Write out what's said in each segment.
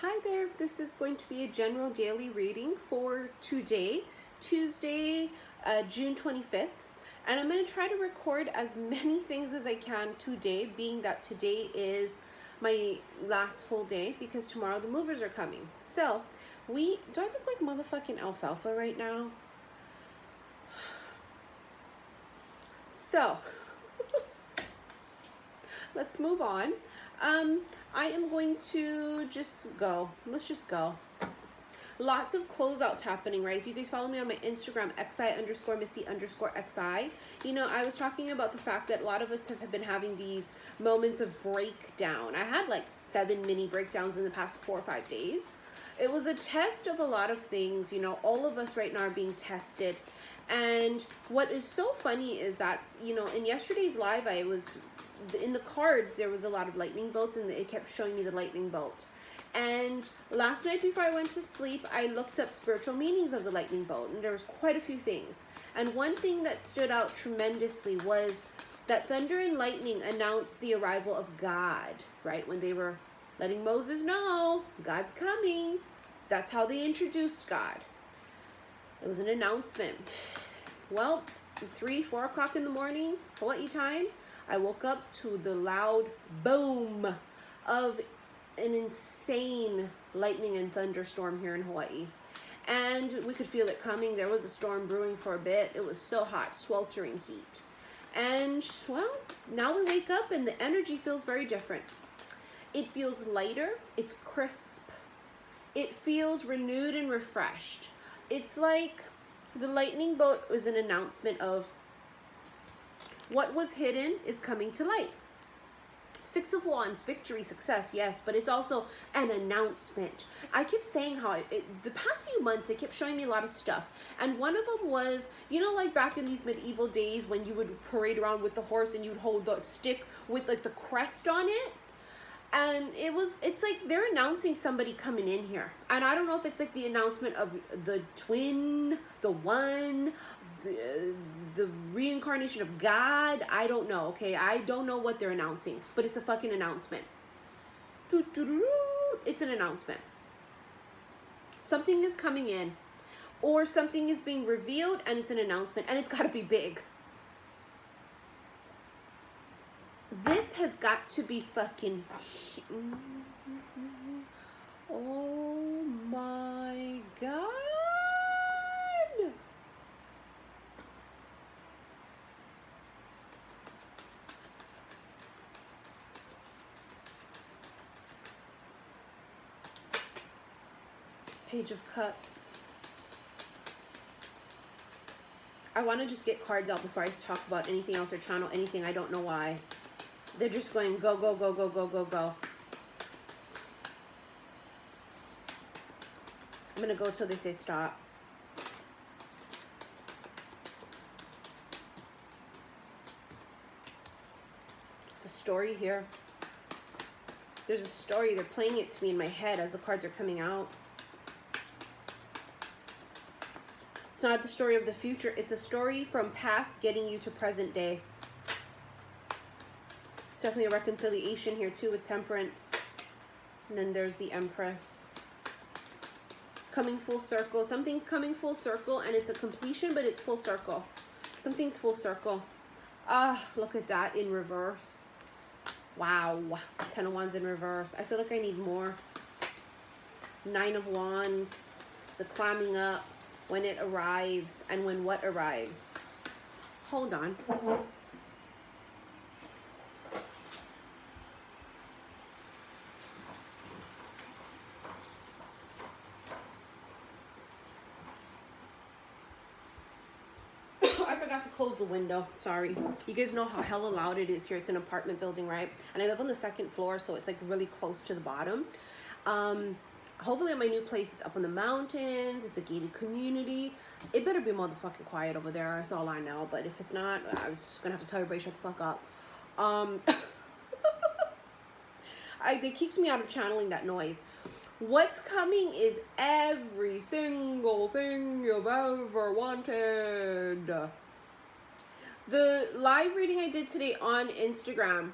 Hi there, this is going to be a general daily reading for today, Tuesday, June 25th. And I'm going to try to record as many things as I can today, being that today is my last full day because tomorrow the movers are coming. So, do I look like motherfucking alfalfa right now? So, let's move on. I am going to just go. Let's just go. Lots of closeouts happening, right? If you guys follow me on my Instagram, xi_missy_xi, you know, I was talking about the fact that a lot of us have been having these moments of breakdown. I had like 7 mini breakdowns in the past 4 or 5 days. It was a test of a lot of things, you know, all of us right now are being tested. And what is so funny is that, you know, in yesterday's live, in the cards, there was a lot of lightning bolts and it kept showing me the lightning bolt. And last night before I went to sleep, I looked up spiritual meanings of the lightning bolt, and there was quite a few things. And one thing that stood out tremendously was that thunder and lightning announced the arrival of God, right? When they were letting Moses know God's coming. That's how they introduced God. It was an announcement. Well, 3, 4 o'clock in the morning, Hawaii time, I woke up to the loud boom of an insane lightning and thunderstorm here in Hawaii. And we could feel it coming. There was a storm brewing for a bit. It was so hot, sweltering heat. And, well, now we wake up and the energy feels very different. It feels lighter. It's crisp. It feels renewed and refreshed. It's like the lightning bolt was an announcement of what was hidden is coming to light. 6 of Wands, victory, success, yes, but it's also an announcement. I kept saying how the past few months, it kept showing me a lot of stuff. And one of them was, you know, like back in these medieval days when you would parade around with the horse and you'd hold the stick with like the crest on it. And it's like they're announcing somebody coming in here. And I don't know if it's like the announcement of the twin, the one, the reincarnation of God. I don't know, okay? I don't know what they're announcing, but it's a fucking announcement. It's an announcement. Something is coming in, or something is being revealed, and it's an announcement, and it's got to be big. This has got to be fucking... Oh my God. Page of Cups. I want to just get cards out before I talk about anything else or channel anything. I don't know why. They're just going go, go, go, go, go, go, go. I'm going to go till they say stop. It's a story here. There's a story. They're playing it to me in my head as the cards are coming out. It's not the story of the future. It's a story from past getting you to present day. It's definitely a reconciliation here too with Temperance. And then there's the Empress. Coming full circle. Something's coming full circle and it's a completion, but it's full circle. Something's full circle. Ah, look at that in reverse. Wow. 10 of Wands in reverse. I feel like I need more. 9 of Wands. The climbing up. When it arrives and when what arrives. Hold on. I forgot to close the window. Sorry. You guys know how hella loud it is here. It's an apartment building, right? And I live on the 2nd floor, so it's like really close to the bottom. Hopefully at my new place, it's up on the mountains. It's a gated community. It better be motherfucking quiet over there. That's all I know. But if it's not, I was gonna have to tell everybody shut the fuck up. It keeps me out of channeling that noise. What's coming is every single thing you've ever wanted. The live reading I did today on Instagram,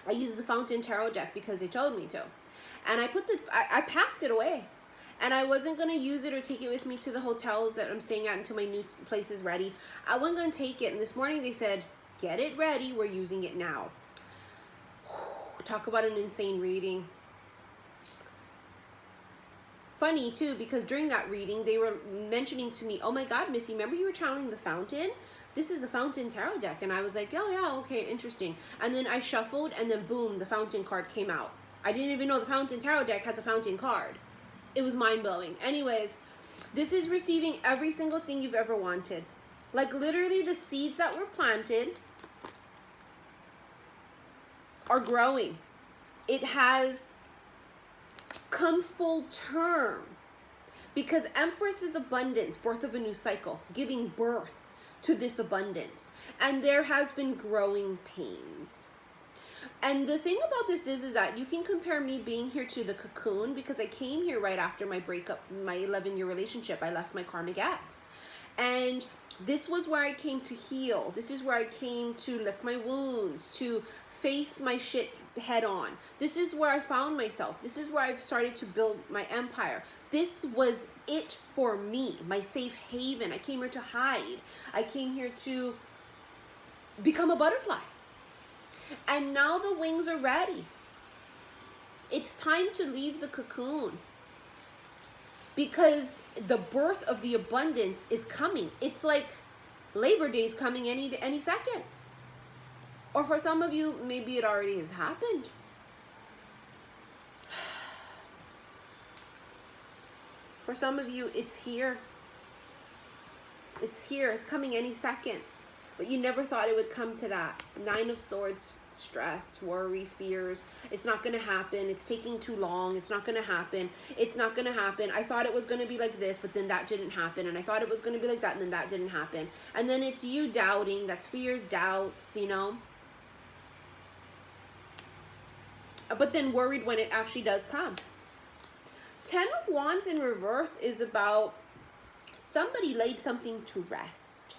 I used the Fountain Tarot deck because they told me to. And I packed it away. And I wasn't going to use it or take it with me to the hotels that I'm staying at until my new place is ready. I wasn't going to take it. And this morning they said, get it ready. We're using it now. Talk about an insane reading. Funny too, because during that reading, they were mentioning to me, oh my God, Missy, remember you were channeling the Fountain? This is the Fountain Tarot deck. And I was like, oh yeah, okay, interesting. And then I shuffled and then boom, the Fountain card came out. I didn't even know the Fountain Tarot deck has a Fountain card. It was mind-blowing. Anyways, this is receiving every single thing you've ever wanted. Like literally the seeds that were planted are growing. It has come full term because Empress is abundance, birth of a new cycle, giving birth to this abundance. And there has been growing pains. And the thing about this is that you can compare me being here to the cocoon, because I came here right after my breakup, my 11-year relationship. I left my karmic ex. And this was where I came to heal. This is where I came to lick my wounds, to face my shit head on. This is where I found myself. This is where I've started to build my empire. This was it for me, my safe haven. I came here to hide. I came here to become a butterfly. And now the wings are ready. It's time to leave the cocoon, because the birth of the abundance is coming. It's like Labor Day is coming any second. Or for some of you, maybe it already has happened. For some of you, it's here. It's here. It's coming any second. But you never thought it would come to that. 9 of Swords, stress, worry, fears. It's not going to happen. It's taking too long. It's not going to happen. It's not going to happen. I thought it was going to be like this, but then that didn't happen. And I thought it was going to be like that, and then that didn't happen. And then it's you doubting. That's fears, doubts, you know. But then worried when it actually does come. 10 of Wands in reverse is about somebody laid something to rest.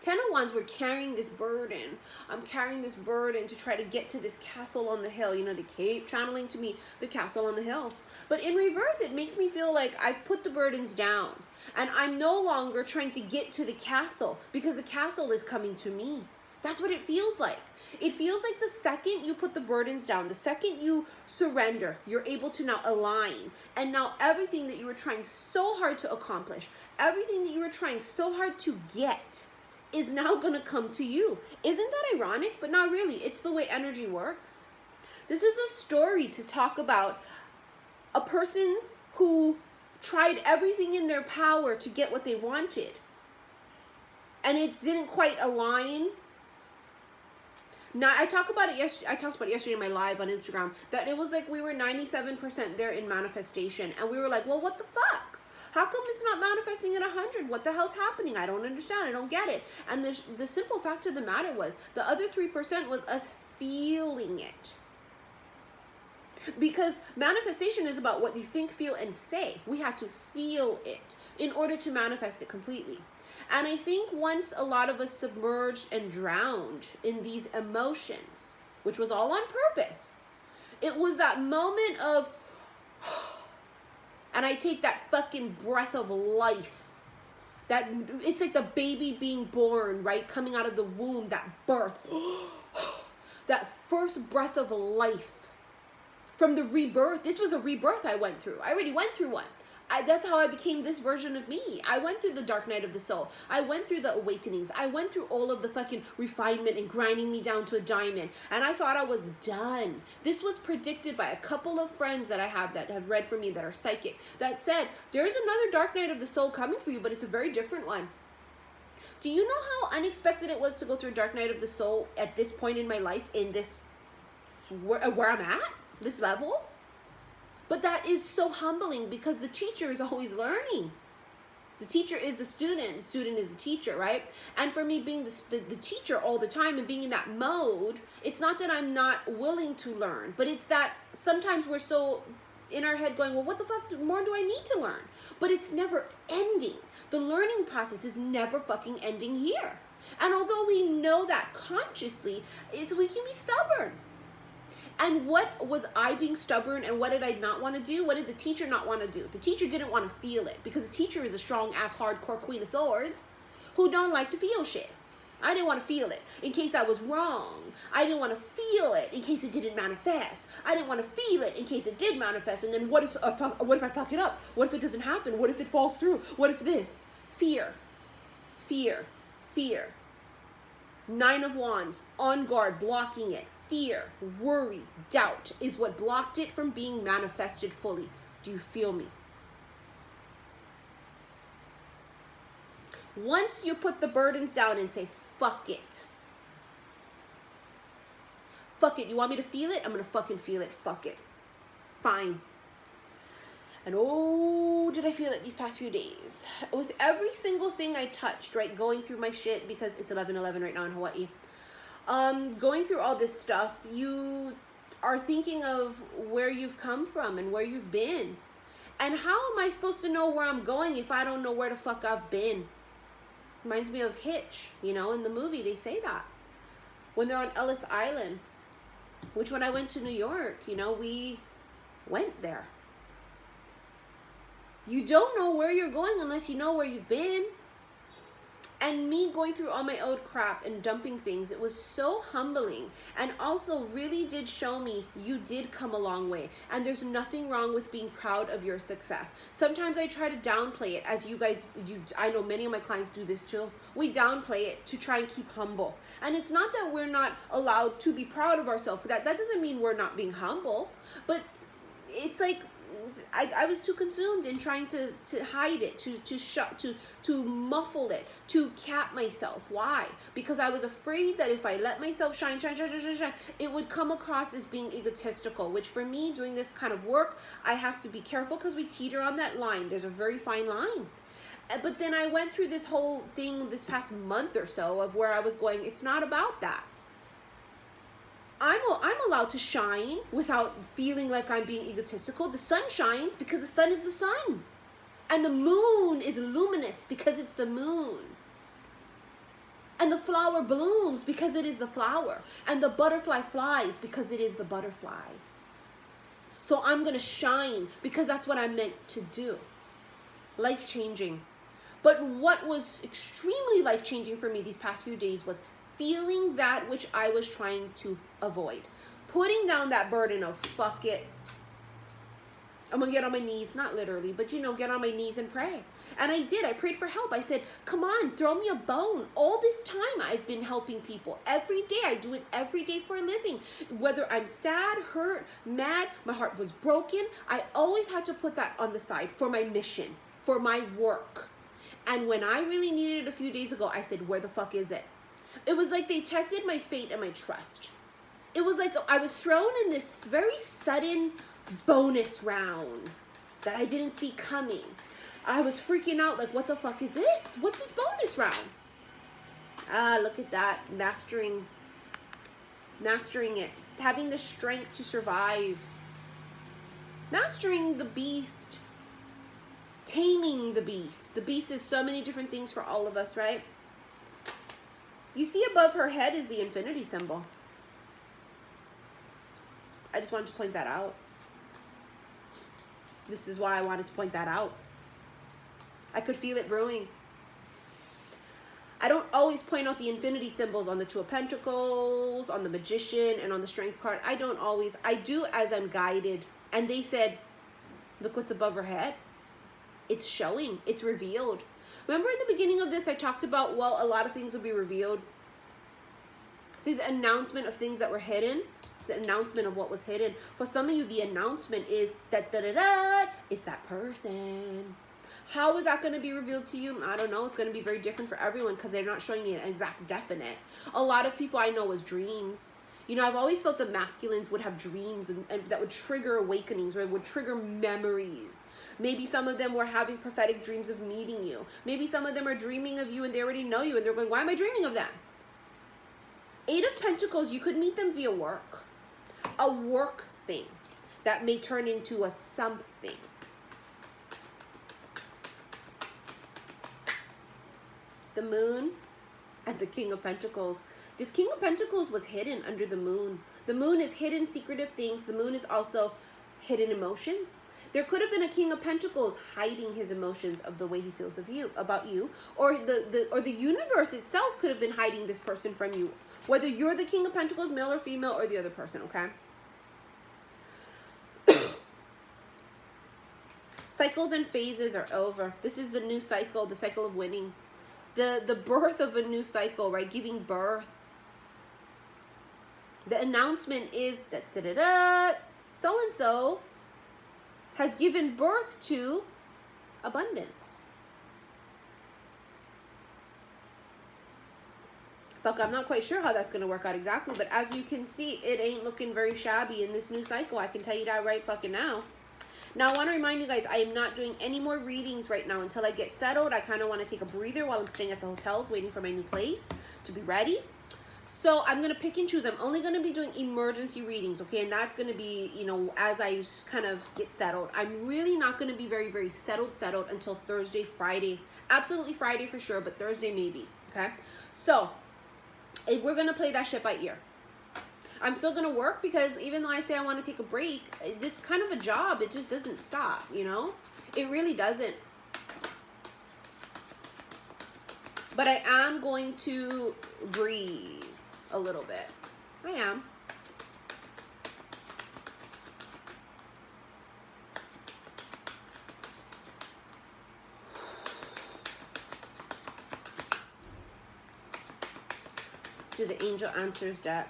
10 of Wands, we're carrying this burden. I'm carrying this burden to try to get to this castle on the hill. You know, they keep channeling to me the castle on the hill. But in reverse, it makes me feel like I've put the burdens down. And I'm no longer trying to get to the castle, because the castle is coming to me. That's what it feels like. It feels like the second you put the burdens down, the second you surrender, you're able to now align. And now everything that you were trying so hard to accomplish, everything that you were trying so hard to get, is now going to come to you. Isn't that ironic? But not really. It's the way energy works. This is a story to talk about a person who tried everything in their power to get what they wanted, and it didn't quite align. Now, I talked about it yesterday in my live on Instagram, that it was like we were 97% there in manifestation, and we were like, well, what the fuck? How come it's not manifesting at 100? What the hell's happening? I don't understand. I don't get it. And the simple fact of the matter was, the other 3% was us feeling it. Because manifestation is about what you think, feel, and say. We had to feel it in order to manifest it completely. And I think once a lot of us submerged and drowned in these emotions, which was all on purpose, it was that moment of... And I take that fucking breath of life. That it's like the baby being born, right? Coming out of the womb, that birth. That first breath of life. From the rebirth. This was a rebirth I went through. I already went through one. That's how I became this version of me. I went through the dark night of the soul. I went through the awakenings. I went through all of the fucking refinement and grinding me down to a diamond. And I thought I was done. This was predicted by a couple of friends that I have that have read for me, that are psychic, that said, there's another dark night of the soul coming for you, but it's a very different one. Do you know how unexpected it was to go through a dark night of the soul at this point in my life, in this, where I'm at, this level? But that is so humbling, because the teacher is always learning. The teacher is the student is the teacher, right? And for me being the teacher all the time and being in that mode, it's not that I'm not willing to learn, but it's that sometimes we're so in our head going, well, what the fuck more do I need to learn? But it's never ending. The learning process is never fucking ending here. And although we know that consciously, we can be stubborn. And what was I being stubborn, and what did I not want to do? What did the teacher not want to do? The teacher didn't want to feel it, because the teacher is a strong ass hardcore queen of swords who don't like to feel shit. I didn't want to feel it in case I was wrong. I didn't want to feel it in case it didn't manifest. I didn't want to feel it in case it did manifest. And then what if I fuck it up? What if it doesn't happen? What if it falls through? What if this? Fear. Fear. Fear. 9 of Wands, on guard, blocking it. Fear, worry, doubt is what blocked it from being manifested fully. Do you feel me? Once you put the burdens down and say, fuck it. Fuck it. You want me to feel it? I'm going to fucking feel it. Fuck it. Fine. And oh, did I feel it these past few days. With every single thing I touched, right? Going through my shit, because it's 11:11 right now in Hawaii. Going through all this stuff, you are thinking of where you've come from and where you've been. And how am I supposed to know where I'm going if I don't know where the fuck I've been? Reminds me of Hitch, you know, in the movie they say that. When they're on Ellis Island, which when I went to New York, you know, we went there. You don't know where you're going unless you know where you've been. And me going through all my old crap and dumping things, it was so humbling, and also really did show me you did come a long way, and there's nothing wrong with being proud of your success. Sometimes I try to downplay it, as you guys, I know many of my clients do this too. We downplay it to try and keep humble. And it's not that we're not allowed to be proud of ourselves. That doesn't mean we're not being humble, but it's like, I was too consumed in trying to hide it, to muffle it, to cap myself. Why? Because I was afraid that if I let myself shine, it would come across as being egotistical, which for me, doing this kind of work, I have to be careful because we teeter on that line. There's a very fine line. But then I went through this whole thing this past month or so of where I was going, it's not about that. I'm allowed to shine without feeling like I'm being egotistical. The sun shines because the sun is the sun. And the moon is luminous because it's the moon. And the flower blooms because it is the flower. And the butterfly flies because it is the butterfly. So I'm going to shine because that's what I'm meant to do. Life-changing. But what was extremely life-changing for me these past few days was feeling that which I was trying to avoid. Putting down that burden of fuck it. I'm gonna get on my knees, not literally, but you know, get on my knees and pray. And I did. I prayed for help. I said, come on, throw me a bone. All this time I've been helping people. Every day. I do it every day for a living. Whether I'm sad, hurt, mad, my heart was broken, I always had to put that on the side for my mission, for my work. And when I really needed it a few days ago, I said, where the fuck is it? It was like they tested my faith and my trust. It was like I was thrown in this very sudden bonus round that I didn't see coming. I was freaking out like, what the fuck is this? What's this bonus round? Ah, look at that. Mastering it. Having the strength to survive. Mastering the beast. Taming the beast. The beast is so many different things for all of us, right? You see above her head is the infinity symbol. I just wanted to point that out. This is why I wanted to point that out. I could feel it brewing. I don't always point out the infinity symbols on the Two of Pentacles, on the Magician, and on the Strength card. I don't always. I do as I'm guided. And they said, look what's above her head. It's showing. It's revealed. Remember in the beginning of this, I talked about, well, a lot of things would be revealed. See, the announcement of things that were hidden, the announcement of what was hidden. For some of you, the announcement is it's that person. How is that going to be revealed to you? I don't know. It's going to be very different for everyone because they're not showing you an exact definite. A lot of people I know was dreams. You know, I've always felt that masculines would have dreams and that would trigger awakenings or would trigger memories. Maybe some of them were having prophetic dreams of meeting you. Maybe some of them are dreaming of you and they already know you and they're going, why am I dreaming of them? 8 of Pentacles, you could meet them via work. A work thing that may turn into a something. The Moon and the King of Pentacles. This King of Pentacles was hidden under the moon. The moon is hidden, secretive things. The moon is also hidden emotions. There could have been a King of Pentacles hiding his emotions of the way he feels of you, about you, or the universe itself could have been hiding this person from you. Whether you're the King of Pentacles, male or female, or the other person, okay? Cycles and phases are over. This is the new cycle, the cycle of winning. The birth of a new cycle, right? Giving birth. The announcement is so-and-so has given birth to abundance. Fuck, I'm not quite sure how that's going to work out exactly, but as you can see, it ain't looking very shabby in this new cycle. I can tell you that right fucking now. Now, I want to remind you guys, I am not doing any more readings right now until I get settled. I kind of want to take a breather while I'm staying at the hotels, waiting for my new place to be ready. So I'm going to pick and choose. I'm only going to be doing emergency readings, okay? And that's going to be, you know, as I kind of get settled. I'm really not going to be very, very settled until Thursday, Friday. Absolutely Friday for sure, but Thursday maybe, okay? So we're going to play that shit by ear. I'm still going to work because even though I say I want to take a break, this kind of a job, it just doesn't stop, you know? It really doesn't. But I am going to breathe a little bit. I am. Let's do the Angel Answers deck.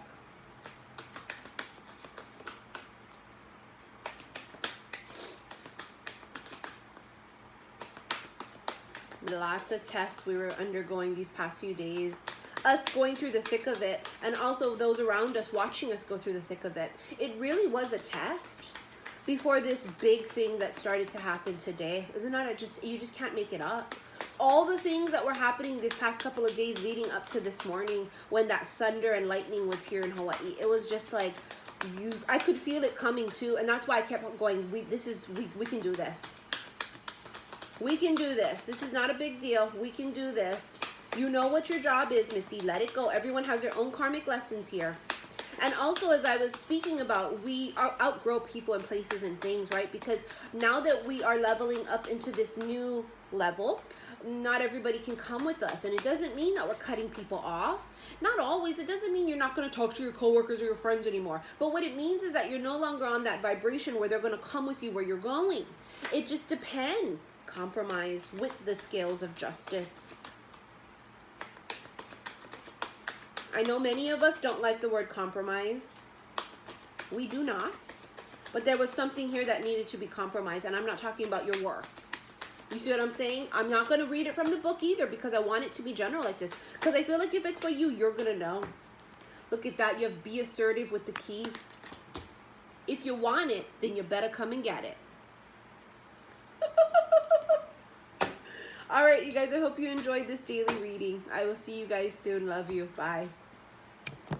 Lots of tests we were undergoing these past few days. Us going through the thick of it, and also those around us watching us go through the thick of it. It really was a test before this big thing that started to happen today. Isn't that just, you just can't make it up. All the things that were happening this past couple of days leading up to this morning when that thunder and lightning was here in Hawaii. It was just like, I could feel it coming too, and that's why I kept on going, we can do this. We can do this. This is not a big deal. We can do this. You know what your job is, Missy. Let it go. Everyone has their own karmic lessons here. And also, as I was speaking about, we outgrow people and places and things, right? Because now that we are leveling up into this new level, not everybody can come with us. And it doesn't mean that we're cutting people off. Not always. It doesn't mean you're not going to talk to your coworkers or your friends anymore. But what it means is that you're no longer on that vibration where they're going to come with you where you're going. It just depends. Compromise with the scales of justice. I know many of us don't like the word compromise. We do not. But there was something here that needed to be compromised. And I'm not talking about your worth. You see what I'm saying? I'm not going to read it from the book either because I want it to be general like this. Because I feel like if it's for you, you're going to know. Look at that. You have be assertive with the key. If you want it, then you better come and get it. All right, you guys, I hope you enjoyed this daily reading. I will see you guys soon. Love you. Bye.